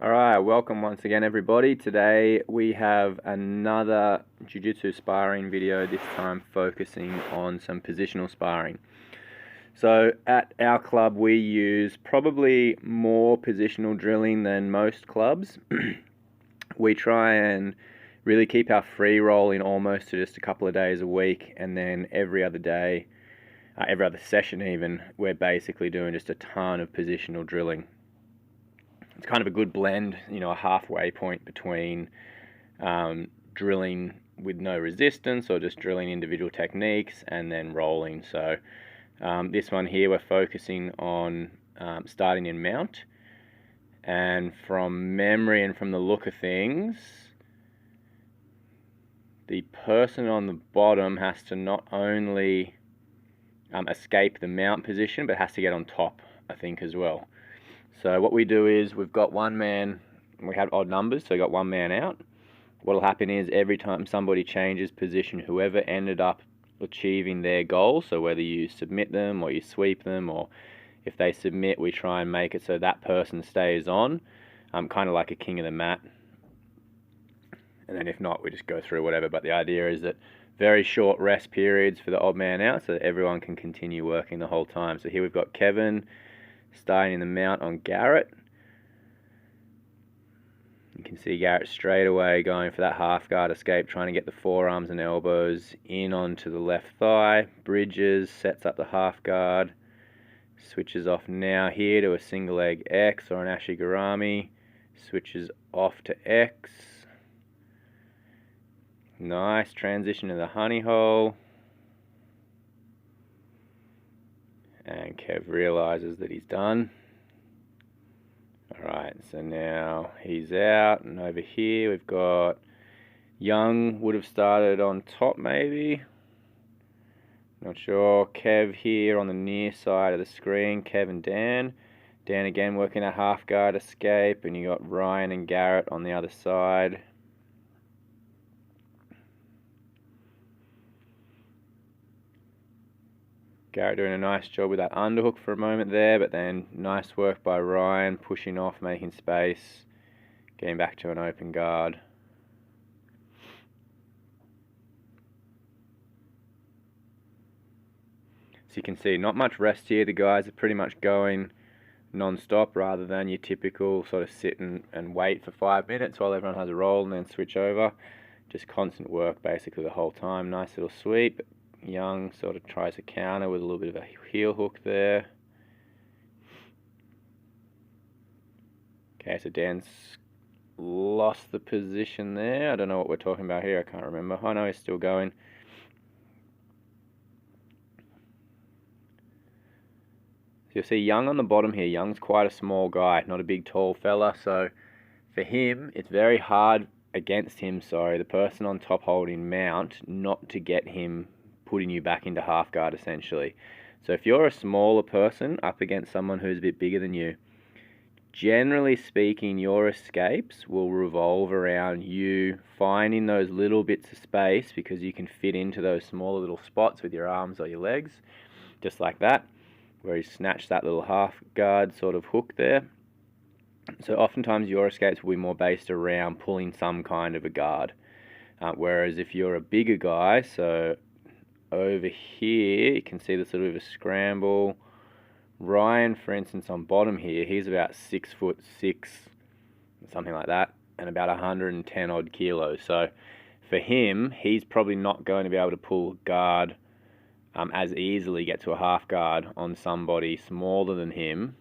Alright, welcome once again everybody. Today we have another jiu-jitsu sparring video, this time focusing on some positional sparring. So at our club we use probably more positional drilling than most clubs. We try and really keep our free roll in almost to just a couple of days a week, and then every other day, every other session even, we're basically doing just a ton of positional drilling. It's kind of a good blend, a halfway point between drilling with no resistance or just drilling individual techniques and then rolling. So this one here we're focusing on starting in mount, and from memory and from the look of things, the person on the bottom has to not only escape the mount position but has to get on top, I think, as well. So what we do is we've got one man, we have odd numbers, so we got one man out. What will happen is every time somebody changes position, whoever ended up achieving their goal, so whether you submit them or you sweep them, or if they submit, we try and make it so that person stays on, kind of like a king of the mat. And then if not, we just go through whatever. But the idea is that very short rest periods for the odd man out so that everyone can continue working the whole time. So here we've got Kevin starting in the mount on Garrett. You can see Garrett straight away going for that half guard escape, trying to get the forearms and elbows in onto the left thigh. Bridges, sets up the half guard, switches off now here to a single leg X or an ashigarami, switches off to X. Nice transition to the honey hole. And Kev realizes that he's done. Alright, so now he's out, and over here we've got Young would have started on top maybe. Not sure. Kev here on the near side of the screen, Kev and Dan. Dan again working a half guard escape, and you got Ryan and Garrett on the other side. Garrett doing a nice job with that underhook for a moment there, but then nice work by Ryan, pushing off, making space, getting back to an open guard. So you can see not much rest here. The guys are pretty much going non-stop rather than your typical sort of sit and wait for 5 minutes while everyone has a roll and then switch over. Just constant work basically the whole time. Nice little sweep. Young sort of tries to counter with a little bit of a heel hook there. Okay, so Dan's lost the position there. I don't know what we're talking about here. I can't remember. Oh no, he's still going. So you'll see Young on the bottom here. Young's quite a small guy, not a big tall fella. So for him, it's very hard against him, the person on top holding mount, not to get him putting you back into half guard essentially. So if you're a smaller person up against someone who's a bit bigger than you, generally speaking your escapes will revolve around you finding those little bits of space, because you can fit into those smaller little spots with your arms or your legs, just like that, where you snatch that little half guard sort of hook there. So oftentimes your escapes will be more based around pulling some kind of a guard, whereas if you're a bigger guy, so over here you can see the sort of a scramble. Ryan, for instance, on bottom here, he's about 6'6", something like that, and about 110 odd kilos. So for him, he's probably not going to be able to pull guard as easily, get to a half guard on somebody smaller than him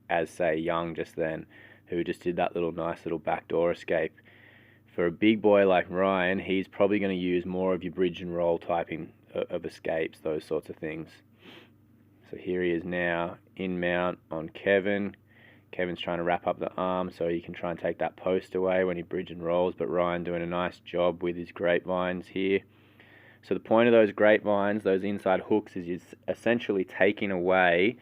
as, say, Young just then, who just did that nice little backdoor escape. For a big boy like Ryan, he's probably going to use more of your bridge and roll typing of escapes, those sorts of things. So here he is now in mount on Kevin. Kevin's trying to wrap up the arm so he can try and take that post away when he bridge and rolls, but Ryan doing a nice job with his grapevines here. So the point of those grapevines, those inside hooks, is essentially taking away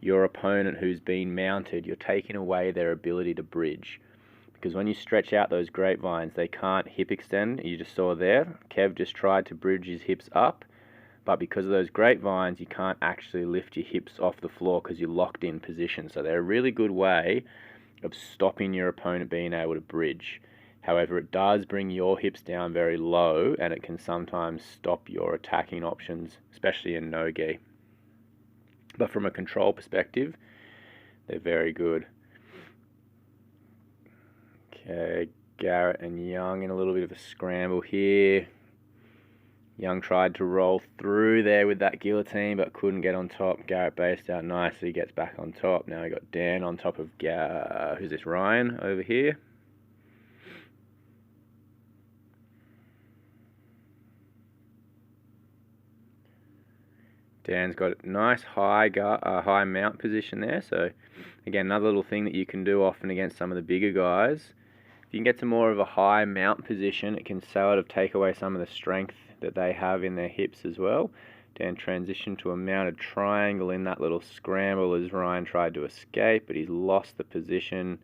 your opponent who's been mounted. You're taking away their ability to bridge, because when you stretch out those grapevines, they can't hip extend. You just saw there, Kev just tried to bridge his hips up, but because of those grapevines, you can't actually lift your hips off the floor because you're locked in position. So they're a really good way of stopping your opponent being able to bridge. However, it does bring your hips down very low, and it can sometimes stop your attacking options, especially in no-gi. But from a control perspective, they're very good. Okay, Garrett and Young in a little bit of a scramble here. Young tried to roll through there with that guillotine, but couldn't get on top. Garrett based out nicely, gets back on top. Now we got Dan on top of who's this, Ryan over here. Dan's got a nice high mount position there. So again, another little thing that you can do often against some of the bigger guys. If you can get to more of a high mount position, it can sort of take away some of the strength that they have in their hips as well. Dan transitioned to a mounted triangle in that little scramble as Ryan tried to escape, but he's lost the position.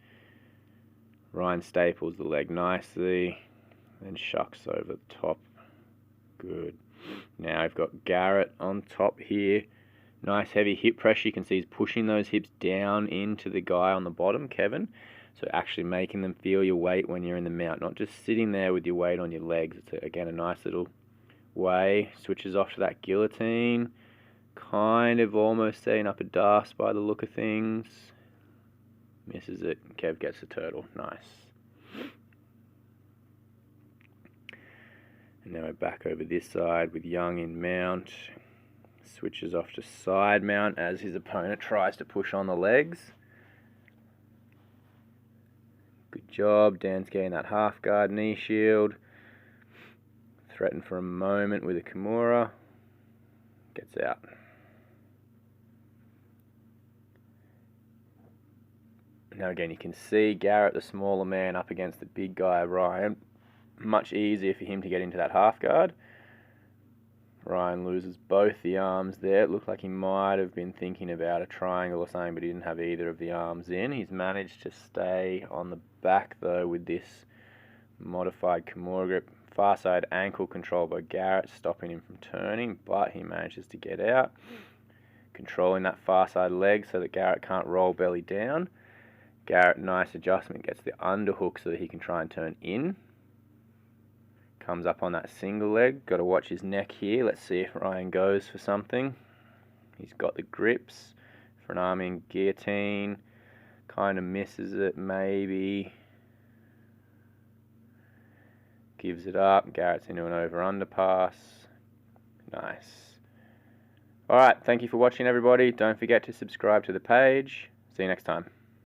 Ryan staples the leg nicely, then shucks over the top. Good. Now I've got Garrett on top here. Nice heavy hip pressure. You can see he's pushing those hips down into the guy on the bottom, Kevin. So actually making them feel your weight when you're in the mount, not just sitting there with your weight on your legs. It's, again, a nice little way. Switches off to that guillotine. Kind of almost setting up a Das by the look of things. Misses it. Kev gets the turtle. Nice. And now we're back over this side with Young in mount. Switches off to side mount as his opponent tries to push on the legs. Good job. Dan's getting that half guard knee shield. Threatened for a moment with a Kimura. Gets out. Now again, you can see Garrett, the smaller man, up against the big guy, Ryan. Much easier for him to get into that half guard. Ryan loses both the arms there. It looked like he might have been thinking about a triangle or something, but he didn't have either of the arms in. He's managed to stay on the back, though, with this modified Kimura grip. Far side ankle control by Garrett, stopping him from turning, but he manages to get out. Controlling that far side leg so that Garrett can't roll belly down. Garrett, nice adjustment, gets the underhook so that he can try and turn in. Comes up on that single leg. Got to watch his neck here. Let's see if Ryan goes for something. He's got the grips for an arming guillotine. Kind of misses it, maybe. Gives it up. Garrett's into an over-under pass. Nice. Alright, thank you for watching, everybody. Don't forget to subscribe to the page. See you next time.